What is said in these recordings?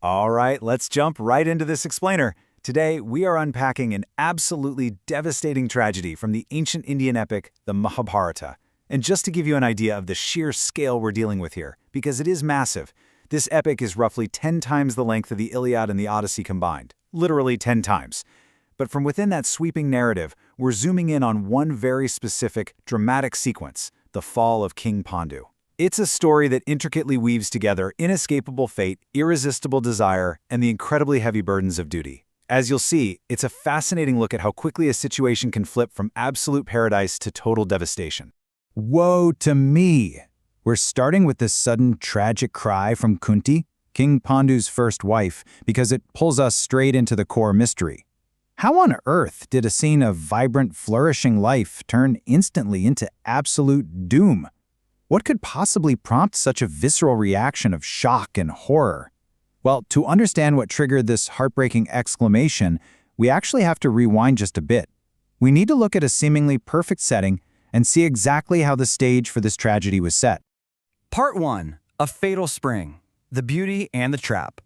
All right, let's jump right into this explainer. Today, we are unpacking an absolutely devastating tragedy from the ancient Indian epic, the Mahabharata. And just to give you an idea of the sheer scale we're dealing with here, because it is massive, this epic is roughly 10 times the length of the Iliad and the Odyssey combined. Literally 10 times. But from within that sweeping narrative, we're zooming in on one very specific, dramatic sequence, the fall of King Pandu. It's a story that intricately weaves together inescapable fate, irresistible desire, and the incredibly heavy burdens of duty. As you'll see, it's a fascinating look at how quickly a situation can flip from absolute paradise to total devastation. Woe to me! We're starting with this sudden tragic cry from Kunti, King Pandu's first wife, because it pulls us straight into the core mystery. How on earth did a scene of vibrant, flourishing life turn instantly into absolute doom? What could possibly prompt such a visceral reaction of shock and horror? Well, to understand what triggered this heartbreaking exclamation, we actually have to rewind just a bit. We need to look at a seemingly perfect setting and see exactly how the stage for this tragedy was set. Part 1. A Fatal Spring. The Beauty and the Trap.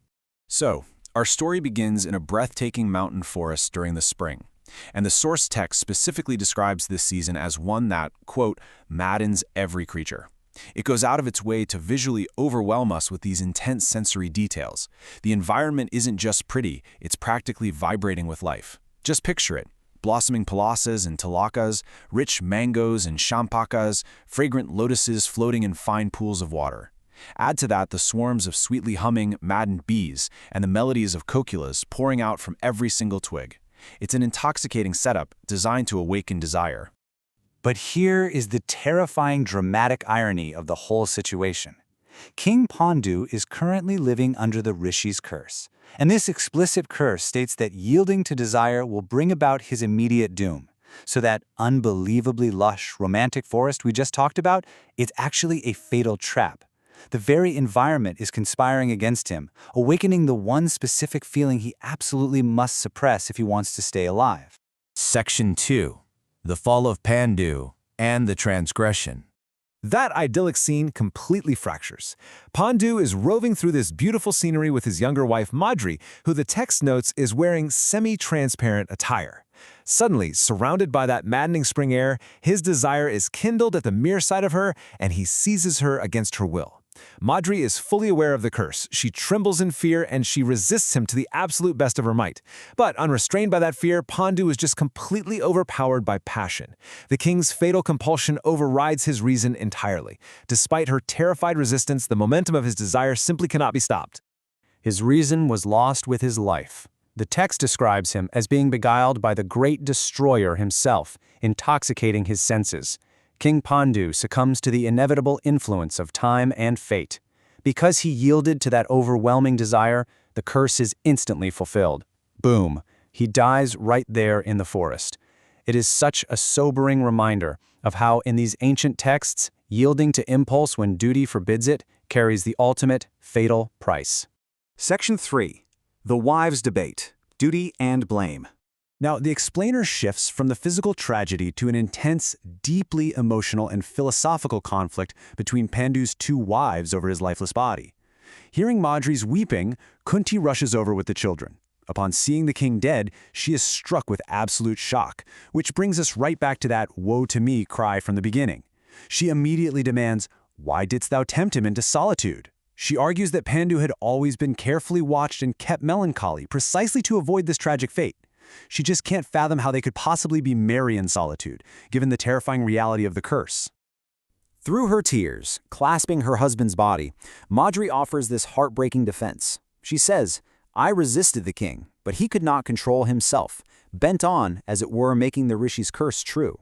So, our story begins in a breathtaking mountain forest during the spring, and the source text specifically describes this season as one that, quote, maddens every creature. It goes out of its way to visually overwhelm us with these intense sensory details. The environment isn't just pretty, it's practically vibrating with life. Just picture it. Blossoming palasas and talakas, rich mangoes and champakas, fragrant lotuses floating in fine pools of water. Add to that the swarms of sweetly humming, maddened bees and the melodies of kokilas pouring out from every single twig. It's an intoxicating setup designed to awaken desire. But here is the terrifying dramatic irony of the whole situation. King Pandu is currently living under the Rishi's curse, and this explicit curse states that yielding to desire will bring about his immediate doom. So that unbelievably lush, romantic forest we just talked about, it's actually a fatal trap. The very environment is conspiring against him, awakening the one specific feeling he absolutely must suppress if he wants to stay alive. Section 2. The Fall of Pandu and the Transgression. That idyllic scene completely fractures. Pandu is roving through this beautiful scenery with his younger wife Madri, who the text notes is wearing semi-transparent attire. Suddenly, surrounded by that maddening spring air, his desire is kindled at the mere sight of her, and he seizes her against her will. Madri is fully aware of the curse. She trembles in fear, and she resists him to the absolute best of her might. But unrestrained by that fear, Pandu is just completely overpowered by passion. The king's fatal compulsion overrides his reason entirely. Despite her terrified resistance, the momentum of his desire simply cannot be stopped. His reason was lost with his life. The text describes him as being beguiled by the great destroyer himself, intoxicating his senses. King Pandu succumbs to the inevitable influence of time and fate. Because he yielded to that overwhelming desire, the curse is instantly fulfilled. Boom, he dies right there in the forest. It is such a sobering reminder of how, in these ancient texts, yielding to impulse when duty forbids it carries the ultimate, fatal price. Section 3. The Wives' Debate, Duty and Blame. Now, the explainer shifts from the physical tragedy to an intense, deeply emotional and philosophical conflict between Pandu's two wives over his lifeless body. Hearing Madri's weeping, Kunti rushes over with the children. Upon seeing the king dead, she is struck with absolute shock, which brings us right back to that woe to me cry from the beginning. She immediately demands, "Why didst thou tempt him into solitude?" She argues that Pandu had always been carefully watched and kept melancholy precisely to avoid this tragic fate. She just can't fathom how they could possibly be merry in solitude, given the terrifying reality of the curse. Through her tears, clasping her husband's body, Madri offers this heartbreaking defense. She says, "I resisted the king, but he could not control himself, bent on, as it were, making the Rishi's curse true."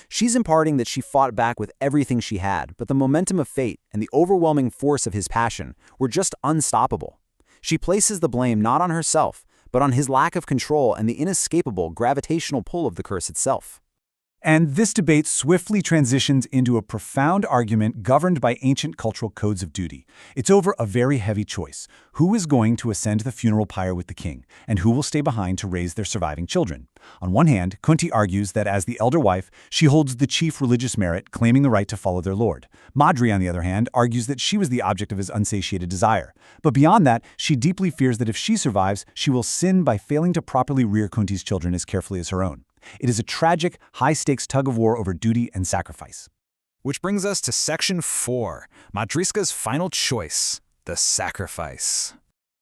She's imparting that she fought back with everything she had, but the momentum of fate and the overwhelming force of his passion were just unstoppable. She places the blame not on herself, but on his lack of control and the inescapable gravitational pull of the curse itself. And this debate swiftly transitions into a profound argument governed by ancient cultural codes of duty. It's over a very heavy choice. Who is going to ascend the funeral pyre with the king, and who will stay behind to raise their surviving children? On one hand, Kunti argues that as the elder wife, she holds the chief religious merit, claiming the right to follow their lord. Madri, on the other hand, argues that she was the object of his unsatiated desire. But beyond that, she deeply fears that if she survives, she will sin by failing to properly rear Kunti's children as carefully as her own. It is a tragic, high-stakes tug-of-war over duty and sacrifice. Which brings us to Section 4, Madriska's final choice, the sacrifice.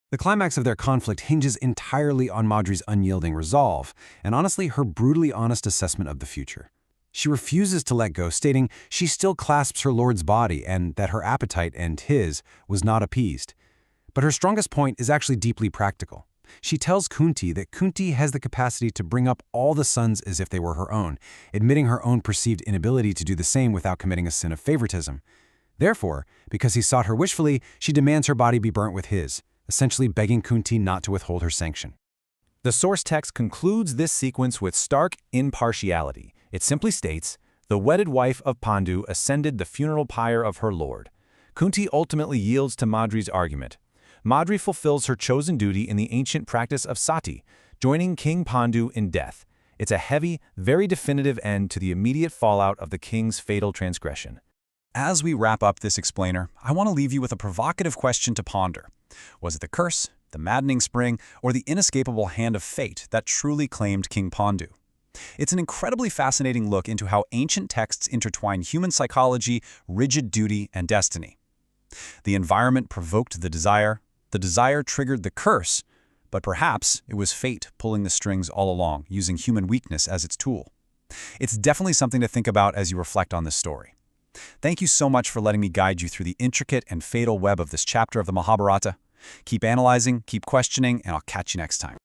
The climax of their conflict hinges entirely on Madri's unyielding resolve, and honestly, her brutally honest assessment of the future. She refuses to let go, stating she still clasps her lord's body and that her appetite and his was not appeased. But her strongest point is actually deeply practical. She tells Kunti that Kunti has the capacity to bring up all the sons as if they were her own, admitting her own perceived inability to do the same without committing a sin of favoritism. Therefore, because he sought her wishfully, she demands her body be burnt with his, essentially begging Kunti not to withhold her sanction. The source text concludes this sequence with stark impartiality. It simply states, "The wedded wife of Pandu ascended the funeral pyre of her lord." Kunti ultimately yields to Madri's argument. Madri fulfills her chosen duty in the ancient practice of Sati, joining King Pandu in death. It's a heavy, very definitive end to the immediate fallout of the king's fatal transgression. As we wrap up this explainer, I want to leave you with a provocative question to ponder. Was it the curse, the maddening spring, or the inescapable hand of fate that truly claimed King Pandu? It's an incredibly fascinating look into how ancient texts intertwine human psychology, rigid duty, and destiny. The environment provoked the desire triggered the curse, but perhaps it was fate pulling the strings all along, using human weakness as its tool. It's definitely something to think about as you reflect on this story. Thank you so much for letting me guide you through the intricate and fatal web of this chapter of the Mahabharata. Keep analyzing, keep questioning, and I'll catch you next time.